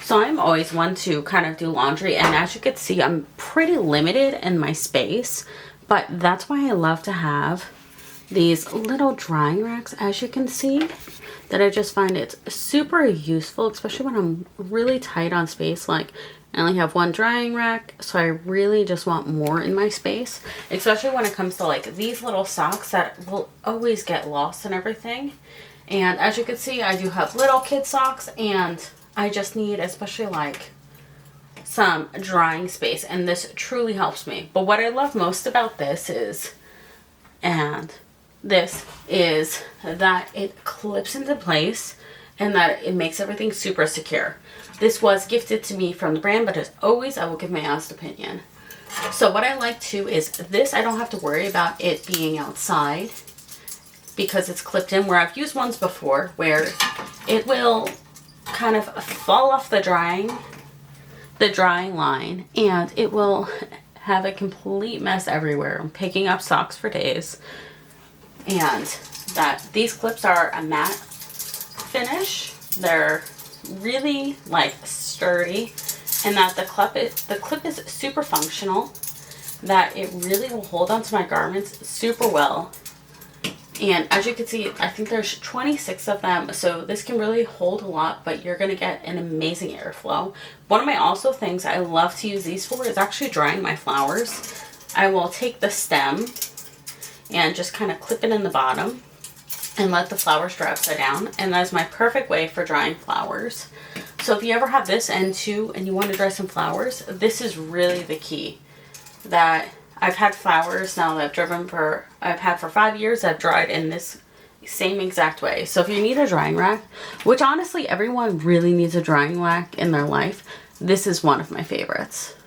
So I'm always one to kind of do laundry, and as you can see, I'm pretty limited in my space, but that's why I love to have these little drying racks, as you can see, that I just find it's super useful, especially when I'm really tight on space. Like, I only have one drying rack, so I really just want more in my space, especially when it comes to like these little socks that will always get lost and everything. And as you can see, I do have little kid socks, and I just need especially like some drying space, and this truly helps me. But what I love most about this is, that it clips into place and that it makes everything super secure. This was gifted to me from the brand, but as always, I will give my honest opinion. So what I like too is this, I don't have to worry about it being outside because it's clipped in, where I've used ones before where it will kind of fall off the drying line, and it will have a complete mess everywhere. I'm picking up socks for days. And that these clips are a matte finish. They're really like sturdy, and that the clip is super functional, that it really will hold onto my garments super well. And as you can see, I think there's 26 of them, so this can really hold a lot, but you're going to get an amazing airflow. One of my also things I love to use these for is actually drying my flowers. I will take the stem and just kind of clip it in the bottom and let the flowers dry upside down, and that is my perfect way for drying flowers. So if you ever have this end too and you want to dry some flowers, this is really the key. That I've had flowers now that I've had for 5 years, I've dried in this same exact way. So if you need a drying rack, which honestly everyone really needs a drying rack in their life, this is one of my favorites.